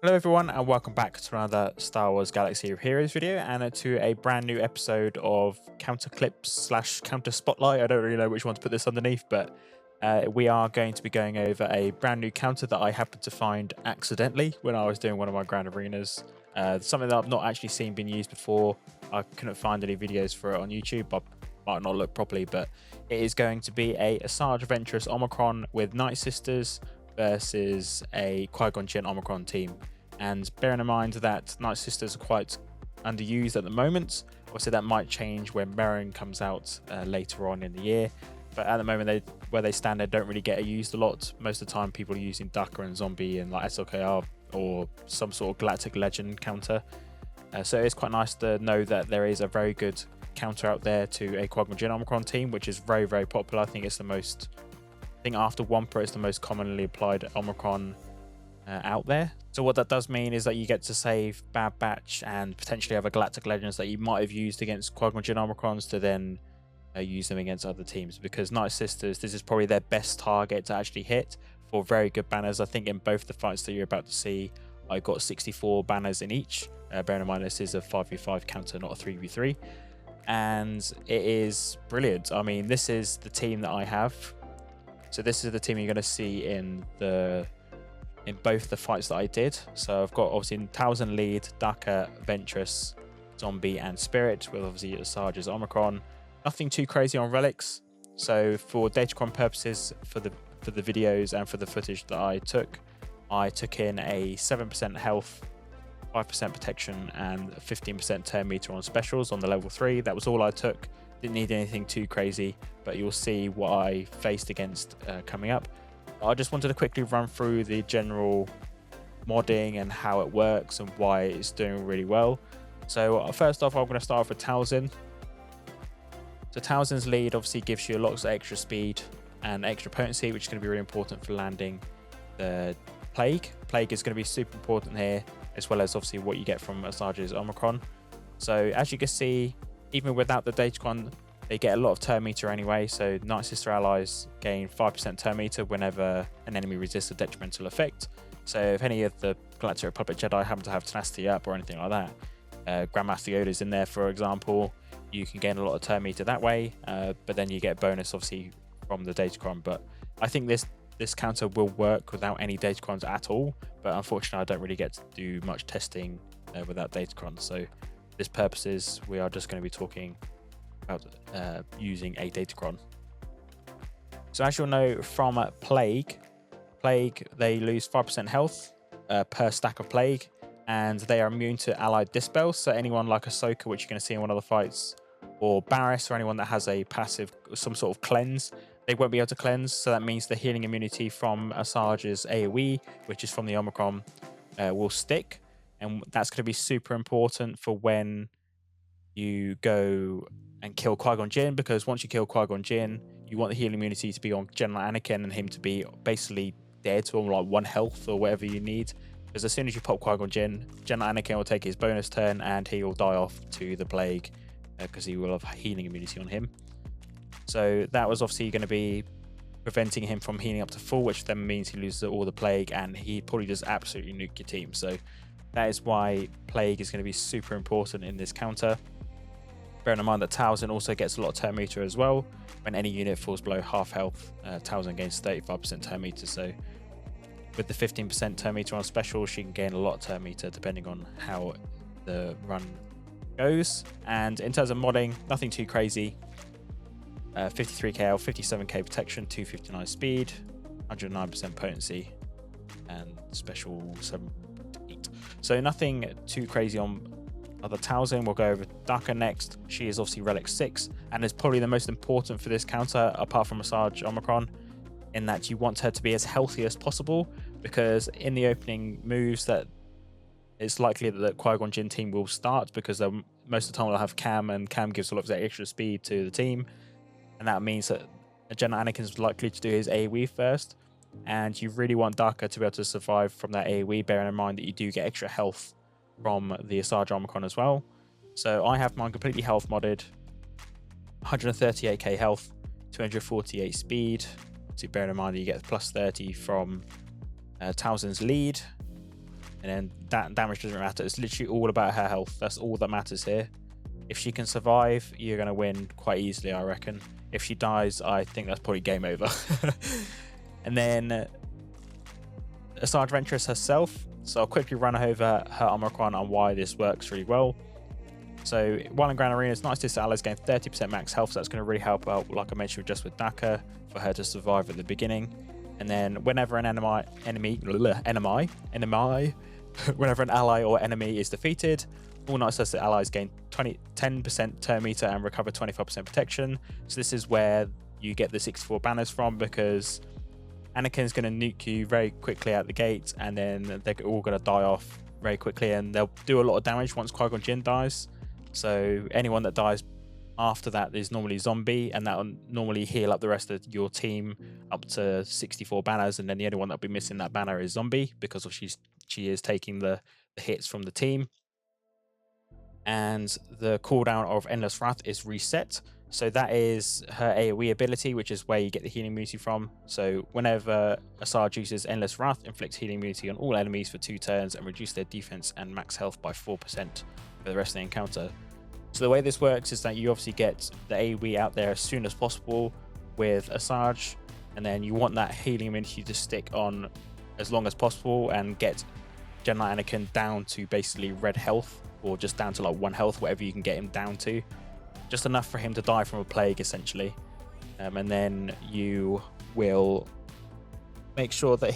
Hello everyone and welcome back to another Star Wars Galaxy of Heroes video and to a brand new episode of Counter Clips slash Counter Spotlight. I don't really know which one to put this underneath, but we are going to be going over a brand new counter that I happened to find accidentally when I was doing one of my Grand Arenas. Something that I've not actually seen being used before. I couldn't find any videos for it on YouTube. I might not look properly, but it is going to be a Asajj Ventress Omicron with Nightsisters versus a QUI GON JINN Omicron team. And bearing in mind that Nightsisters are quite underused at the moment, obviously that might change when Merrin comes out later on in the year. But at the moment, where they stand, they don't really get used a lot. Most of the time, people are using Daka and Zombie and like SWGOH or some sort of Galactic Legend counter. So it's quite nice to know that there is a very good counter out there to a QUI GON JINN Omicron team, which is very, very popular. I think it's the most, I think after Wampa, it's the most commonly applied Omicron out there. So what that does mean is that you get to save Bad Batch and potentially other Galactic Legends that you might have used against QUI GON JINN Omicrons to then use them against other teams, because Nightsisters, this is probably their best target to actually hit for very good banners. I think in both the fights that you're about to see, I got 64 banners in each. Bearing in mind this is a 5v5 counter, not a 3v3. And it is brilliant. I mean, this is the team that I have. So this is the team you're going to see in both the fights that I did. So I've got obviously in Talzin lead, Daka, Ventress, Zombie and Spirit, with obviously Asajj's Omicron. Nothing too crazy on relics. So for Datacron purposes, for the videos and for the footage that I took in a 7% health, 5% protection and 15% turn meter on specials on the level 3. That was all I took. Didn't need anything too crazy, but you'll see what I faced against coming up. I just wanted to quickly run through the general modding and how it works and why it's doing really well. So first off, I'm going to start off with Talzin. So Talzin's lead obviously gives you lots of extra speed and extra potency, which is going to be really important for landing the Plague. Plague is going to be super important here, as well as obviously what you get from Asajj's Omicron. So as you can see, even without the Datacron, they get a lot of turn meter anyway, so Nightsister allies gain 5% turn meter whenever an enemy resists a detrimental effect. So if any of the Galactic Republic Jedi happen to have tenacity up or anything like that, Grandmaster Yoda's in there, for example, you can gain a lot of turn meter that way, but then you get bonus obviously from the Datacron. But I think this counter will work without any Datacrons at all, but unfortunately I don't really get to do much testing without Datacrons. So for this purposes, we are just going to be talking about using a Datacron. So as you'll know from Plague, they lose 5% health per stack of Plague, and they are immune to allied dispels. So anyone like Ahsoka, which you're going to see in one of the fights, or Barriss, or anyone that has a passive, some sort of cleanse, they won't be able to cleanse. So that means the healing immunity from Asajj's AoE, which is from the Omicron, will stick, and that's going to be super important for when you go and kill QUI GON JINN, because once you kill QUI GON JINN, you want the healing immunity to be on General Anakin and him to be basically dead to like 1 health or whatever you need. Because as soon as you pop QUI GON JINN, General Anakin will take his bonus turn and he will die off to the Plague, because he will have healing immunity on him. So that was obviously going to be preventing him from healing up to full, which then means he loses all the Plague and he probably just absolutely nuke your team. So that is why Plague is going to be super important in this counter. Bearing in mind that Talzin also gets a lot of turn meter as well. When any unit falls below half health, Talzin gains 35% turn meter. So with the 15% turn meter on special, she can gain a lot of turn meter depending on how the run goes. And in terms of modding, nothing too crazy. 53k health, 57k protection, 259 speed, 109% potency, and special 7-8. So nothing too crazy on other Talzin. We'll go over Daka next. She is obviously relic 6 and is probably the most important for this counter apart from Asajj Omicron, in that you want her to be as healthy as possible, because in the opening moves that it's likely that the QUI GON JINN team will start, because most of the time they'll have Cam, and Cam gives a lot of extra speed to the team, and that means that General Anakin is likely to do his AoE first, and you really want Daka to be able to survive from that AoE, bearing in mind that you do get extra health from the Asajj Omicron as well. So I have mine completely health modded, 138k health, 248 speed. So bearing in mind that you get plus 30 from Talzin's lead, and then that damage doesn't matter. It's literally all about her health. That's all that matters here. If she can survive, you're going to win quite easily, I reckon. If she dies, I think that's probably game over. And then Asajj Ventress herself. So I'll quickly run over her Omicron and why this works really well. So while in Grand Arenas, Nightsister allies gain 30% max health, so that's going to really help out, like I mentioned, just with Daka, for her to survive at the beginning. And then whenever an whenever an ally or enemy is defeated, all Nightsister allies gain 10% turn meter and recover 25% protection. So this is where you get the 64 banners from, because Anakin's going to nuke you very quickly out the gate, and then they're all going to die off very quickly, and they'll do a lot of damage once Qui Gon Jinn dies. So anyone that dies after that is normally zombie, and that will normally heal up the rest of your team up to 64 banners, and then the only one that'll be missing that banner is zombie, because of she is taking the hits from the team. And the cooldown of Endless Wrath is reset. So that is her AoE ability, which is where you get the healing immunity from. So whenever Asajj uses Endless Wrath, inflicts healing immunity on all enemies for 2 turns and reduce their defense and max health by 4% for the rest of the encounter. So the way this works is that you obviously get the AoE out there as soon as possible with Asajj, and then you want that healing immunity to stick on as long as possible and get Jedi Anakin down to basically red health, or just down to like 1 health, whatever you can get him down to. Just enough for him to die from a plague, essentially. And then you will make sure that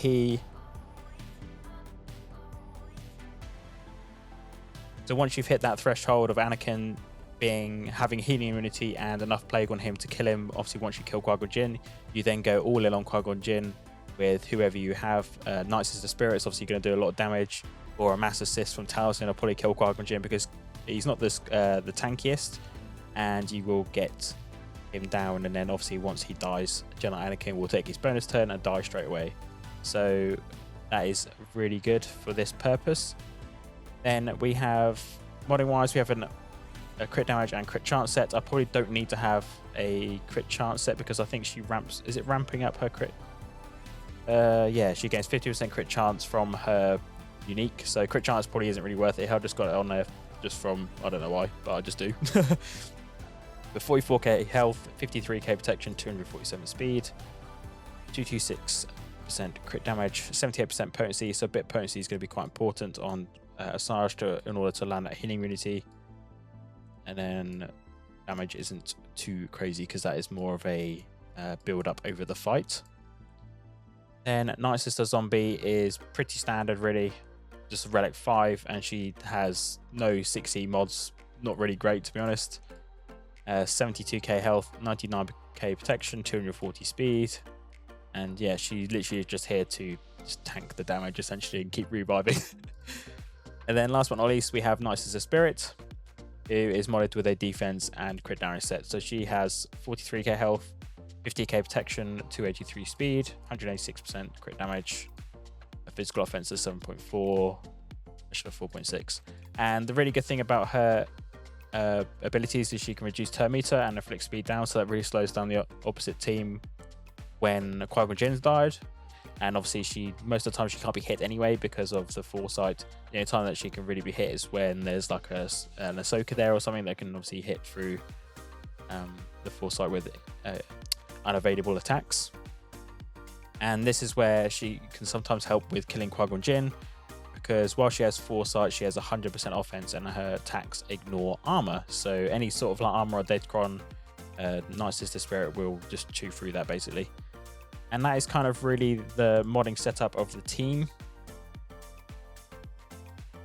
So once you've hit that threshold of Anakin having healing immunity and enough plague on him to kill him, obviously once you kill Qui Gon Jinn, you then go all in on Qui Gon Jinn with whoever you have. Nightsister Spirit is obviously going to do a lot of damage, or a mass assist from Talzin will probably kill Qui Gon Jinn because he's not the tankiest, and you will get him down. And then obviously once he dies, Jedi Anakin will take his bonus turn and die straight away. So that is really good for this purpose. Then we have, modding wise, we have a crit damage and crit chance set. I probably don't need to have a crit chance set because I think she ramps, is it ramping up her crit? Yeah, she gains 50% crit chance from her unique, so crit chance probably isn't really worth it. I just got it on there just from, I don't know why, but I just do. With 44k health, 53k protection, 247 speed, 226% crit damage, 78% potency. So bit potency is going to be quite important on Asajj in order to land that healing immunity. And then damage isn't too crazy because that is more of a build up over the fight. Then Nightsister Zombie is pretty standard, really, just Relic 5, and she has no 6E mods, not really great to be honest. 72k health, 99k protection, 240 speed, and yeah, she literally is just here to just tank the damage essentially and keep reviving. And then last but not least, we have Nightsister Spirit, who is modded with a defense and crit damage set. So she has 43k health, 50k protection, 283 speed, 186% crit damage, a physical offense is 7.4, actually 4.6. And the really good thing about her abilities is she can reduce turn meter and inflict speed down, so that really slows down the opposite team when Qui Gon Jinn's died. And obviously most of the time she can't be hit anyway because of the foresight. The only time that she can really be hit is when there's like an Ahsoka there or something that can obviously hit through the foresight with unavailable attacks. And this is where she can sometimes help with killing Qui Gon Jinn, because while she has foresight, she has 100% offense and her attacks ignore armor. So any sort of like armor or Datacron, Nightsister Spirit will just chew through that basically. And that is kind of really the modding setup of the team.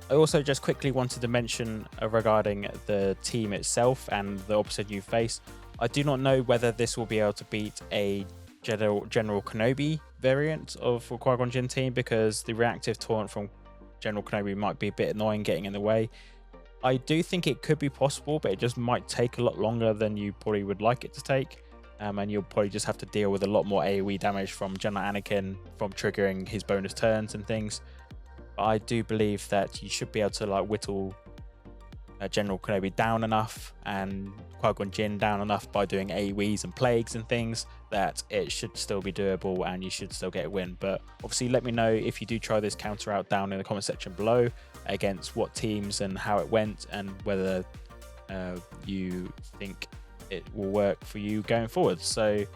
I also just quickly wanted to mention regarding the team itself and the opposite you face. I do not know whether this will be able to beat a General Kenobi variant of Qui Gon Jinn team, because the reactive taunt from General Kenobi might be a bit annoying getting in the way. I do think it could be possible, but it just might take a lot longer than you probably would like it to take. And you'll probably just have to deal with a lot more AoE damage from Jedi Anakin from triggering his bonus turns and things. But I do believe that you should be able to like whittle General Kenobi down enough and Qui Gon Jinn down enough by doing AoEs and plagues and things that it should still be doable and you should still get a win. But obviously, let me know if you do try this counter out down in the comment section below against what teams and how it went, and whether you think it will work for you going forward. So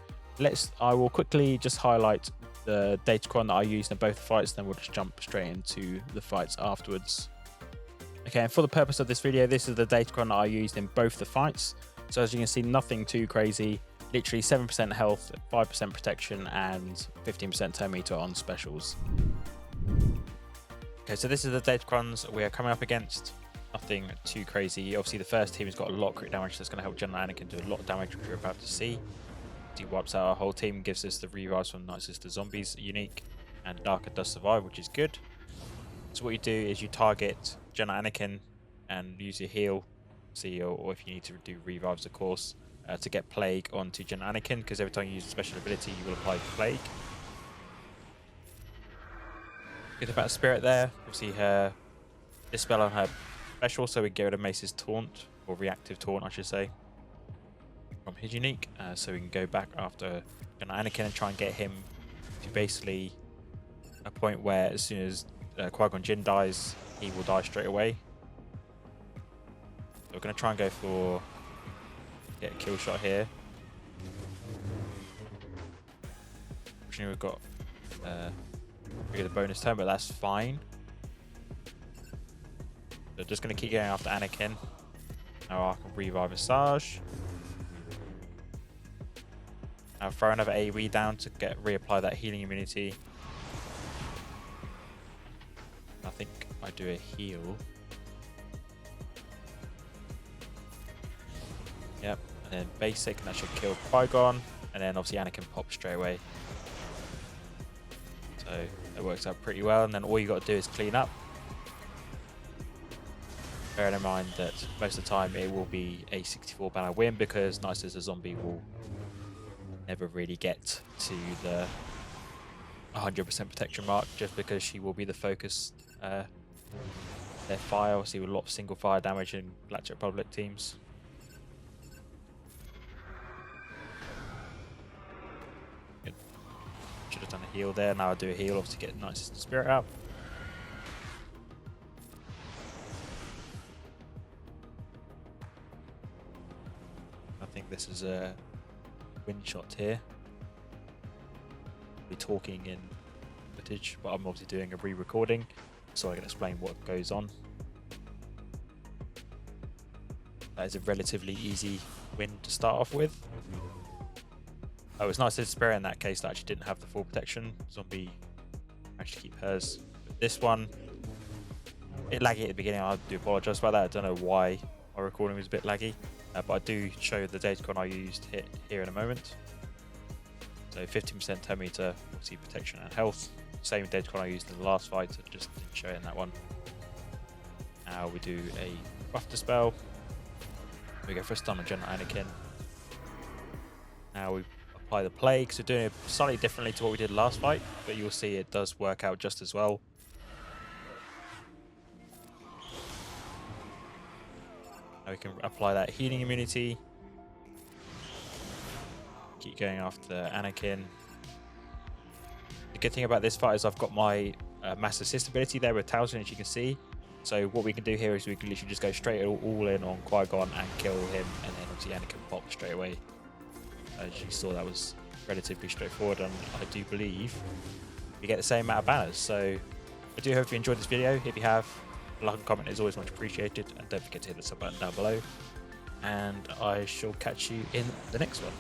I will quickly just highlight the Datacron that I used in both fights, then we'll just jump straight into the fights afterwards. Okay, and for the purpose of this video, this is the Datacron that I used in both the fights. So as you can see, nothing too crazy. Literally 7% health, 5% protection, and 15% turn meter on specials. Okay, so this is the Datacrons we are coming up against. Nothing too crazy. Obviously, the first team has got a lot of crit damage, that's going to help General Anakin do a lot of damage, which you're about to see. He wipes out our whole team, gives us the revives from Nightsister Zombies unique, and Daka does survive, which is good. So what you do is you target General Anakin and use your heal, or if you need to do revives, of course, to get plague onto General Anakin, because every time you use a special ability, you will apply plague. Good about Spirit there. Obviously, her dispel on her special, so we get rid of Mace's taunt, or reactive taunt, I should say, from his unique. So we can go back after General Anakin and try and get him to basically a point where as soon as Qui Gon Jinn dies, he will die straight away. So we're going to try and go for get a kill shot here. Fortunately, we've got the bonus turn, but that's fine. So just going to keep going after Anakin. Now I can revive Asajj. Now throw another AoE down to reapply that healing immunity. I think I do a heal. Yep, and then basic, and that should kill Qui Gon, and then obviously Anakin pops straight away. So that works out pretty well, and then all you got to do is clean up. Bearing in mind that most of the time it will be a 64 banner win, because Nightsister Zombie will never really get to the 100% protection mark, just because she will be the focus. Their fire, obviously, with a lot of single fire damage in Galactic Republic teams. Good. Should have done a heal there. Now I'll do a heal, obviously, get Nightsister Spirit out. I think this is a win shot here. We're talking in footage, but I'm obviously doing a re-recording, so I can explain what goes on. That is a relatively easy win to start off with. Oh, it's nice to Spirit in that case that actually didn't have the full protection. Zombie managed to keep hers. But this one, it laggy at the beginning. I do apologise about that. I don't know why my recording was a bit laggy, but I do show the Datacron I used here in a moment. So 15% turn meter, obviously protection and health. Same Datacron I used in the last fight, so just didn't show it in that one. Now we do a buff dispel. We go for a stun on General Anakin. Now we apply the plague, so doing it slightly differently to what we did last fight, but you'll see it does work out just as well. Now we can apply that healing immunity. Keep going after Anakin. The good thing about this fight is I've got my mass assist ability there with Talzin, as you can see. So what we can do here is we can literally just go straight all in on Qui Gon and kill him, and then obviously Anakin pops straight away. As you saw, that was relatively straightforward, and I do believe you get the same amount of banners. So I do hope you enjoyed this video. If you have, a like and comment is always much appreciated, and don't forget to hit the sub button down below. And I shall catch you in the next one.